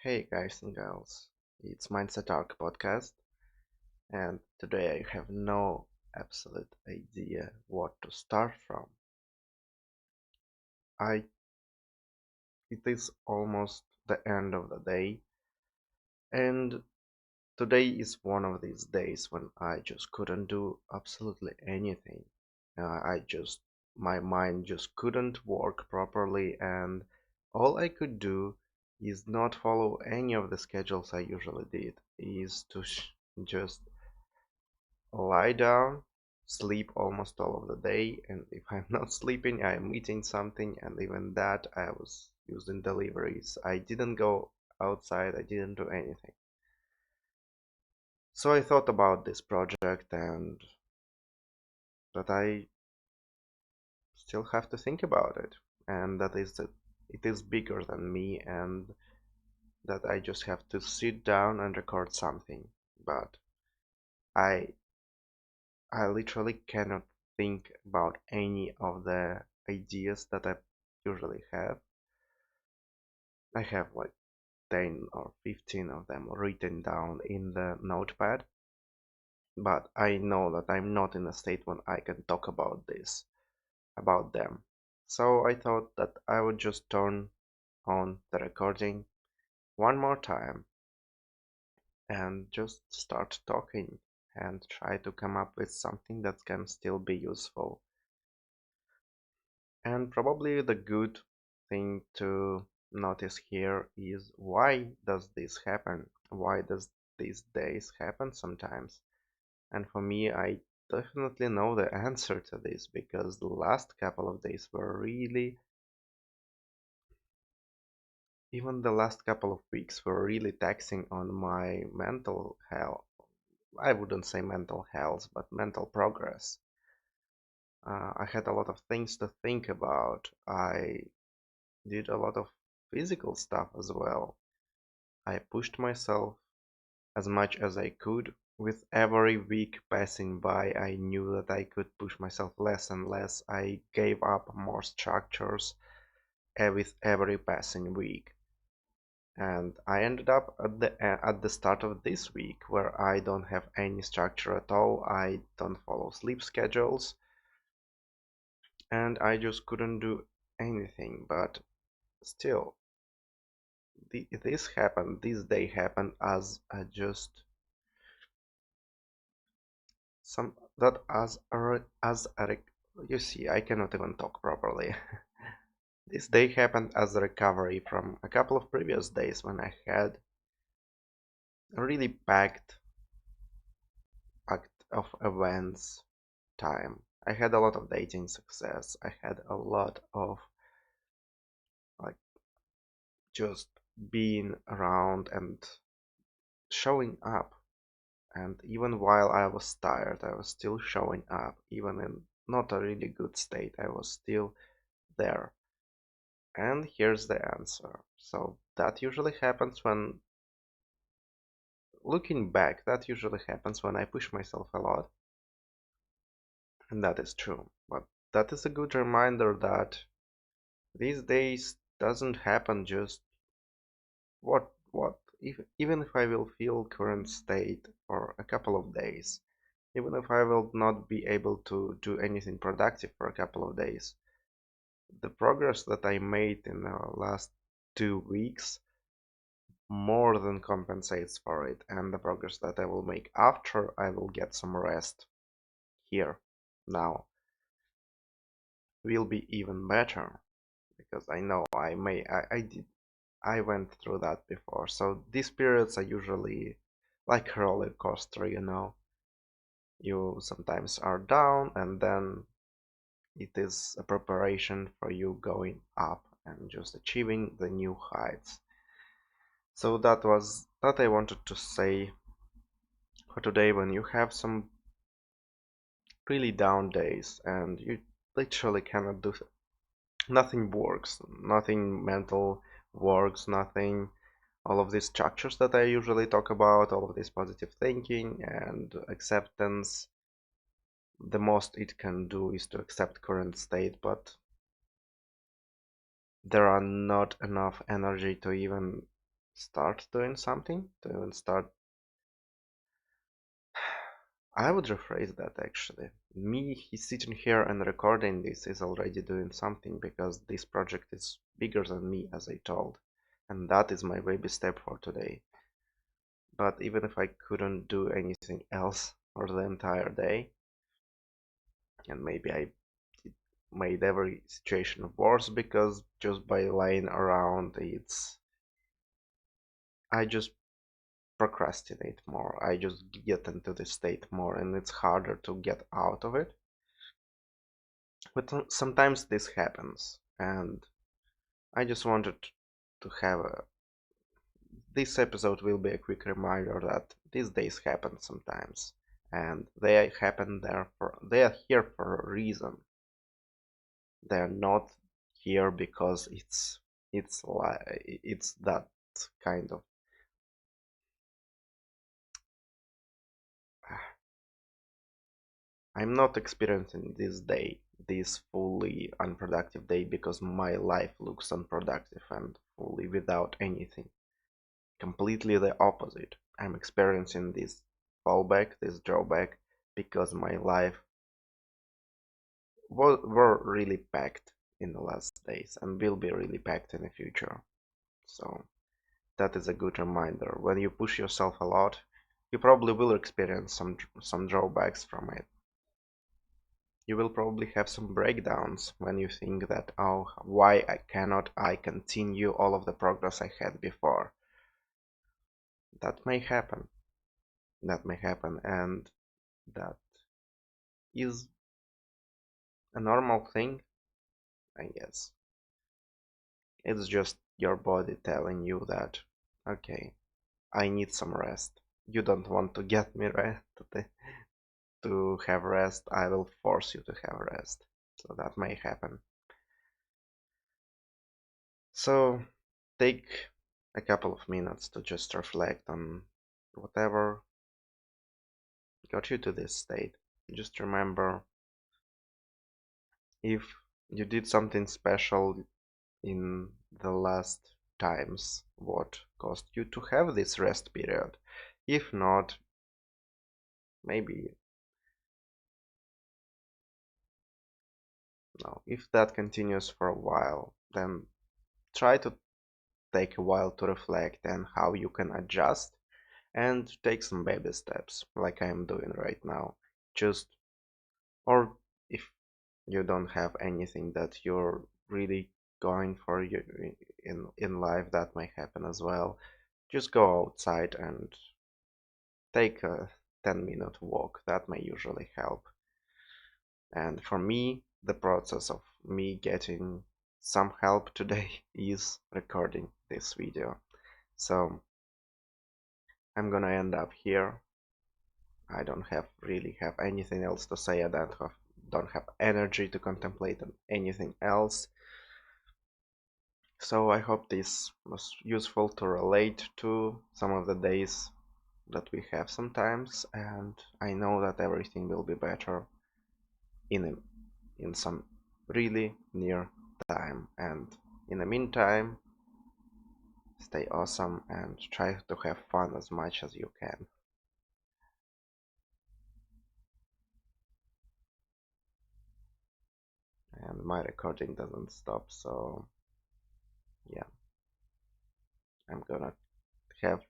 Hey guys and girls, it's Mindset Arc podcast, and today I have no absolute idea what to start from. I It is almost the end of the day, and today is one of these days when I just couldn't do absolutely anything. I just My mind just couldn't work properly, and all I could do is not follow any of the schedules I usually did, is to just lie down, sleep almost all of the day, and if I'm not sleeping, I'm eating something, and even that I was using deliveries. I didn't go outside, I didn't do anything. So I thought about this project and that I still have to think about it, and that it is bigger than me, and that I just have to sit down and record something. But I I literally cannot think about any of the ideas that I usually have. I have like 10 or 15 of them written down in the notepad, but I know that I'm not in a state when I can talk about them. So I thought that I would just turn on the recording one more time and just start talking and try to come up with something that can still be useful. And probably the good thing to notice here is, why does this happen? Why does these days happen sometimes? And for me, I definitely know the answer to this, because the last couple of days were really, even the last couple of weeks were really taxing on my mental health. I wouldn't say mental health, but mental progress. I had a lot of things to think about. I did a lot of physical stuff as well. I pushed myself as much as I could. With every week passing by, I knew that I could push myself less and less. I gave up more structures with every passing week. And I ended up at the start of this week where I don't have any structure at all. I don't follow sleep schedules, and I just couldn't do anything. But still, this day happened as a just some that as a you see, I cannot even talk properly. This day happened as a recovery from a couple of previous days when I had a really packed of events time. I had a lot of dating success. I had a lot of like just being around and showing up. And even while I was tired, I was still showing up. Even in not a really good state, I was still there. And here's the answer. So that usually happens when, looking back, that usually happens when I push myself a lot. And that is true. But that is a good reminder that these days doesn't happen just what if even if I will feel current state for a couple of days, even if I will not be able to do anything productive for a couple of days, the progress that I made in the last 2 weeks more than compensates for it, and the progress that I will make after I will get some rest here now will be even better, because I know I did I went through that before. So these periods are usually like a roller coaster, you know. You sometimes are down, and then it is a preparation for you going up and just achieving the new heights. So that I wanted to say for today. When you have some really down days and you literally cannot do nothing works, nothing mental works, nothing, all of these structures that I usually talk about, all of this positive thinking and acceptance, the most it can do is to accept current state, but there are not enough energy to even start doing something, to even start. I would rephrase that actually. Me sitting here and recording this is already doing something because this project is bigger than me, as I told. And that is my baby step for today. But even if I couldn't do anything else for the entire day, and maybe I made every situation worse because just by lying around, I just procrastinate more. I just get into the state more, and it's harder to get out of it. But sometimes this happens, and I just wanted to have a. This episode will be a quick reminder that these days happen sometimes, and they happen there for. They are here for a reason. They are not here because it's that kind of. I'm not experiencing this fully unproductive day because my life looks unproductive and fully without anything. Completely the opposite. I'm experiencing this fallback, this drawback, because my life were really packed in the last days and will be really packed in the future. So that is a good reminder. When you push yourself a lot, you probably will experience some drawbacks from it. You will probably have some breakdowns when you think that, oh, why cannot I continue all of the progress I had before? That may happen. That may happen, and that is a normal thing, I guess. It's just your body telling you that, okay, I need some rest. You don't want to get me rest to have rest. I will force you to have rest. So that may happen. So take a couple of minutes to just reflect on whatever got you to this state. Just remember if you did something special in the last times, what caused you to have this rest period. If not, maybe no. If that continues for a while, then try to take a while to reflect and how you can adjust and take some baby steps like I am doing right now. Just or if you don't have anything that you're really going for you in life, that might happen as well. Just go outside and take a 10-minute walk. That may usually help. And for me, the process of me getting some help today is recording this video. So I'm gonna end up here. I don't really have anything else to say. I don't have energy to contemplate on anything else. So I hope this was useful to relate to some of the days that we have sometimes, and I know that everything will be better in in some really near time. And in the meantime, stay awesome and try to have fun as much as you can. And my recording doesn't stop, so yeah, I'm gonna have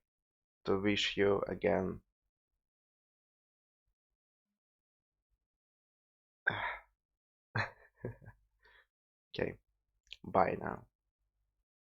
to wish you again. Okay, bye now.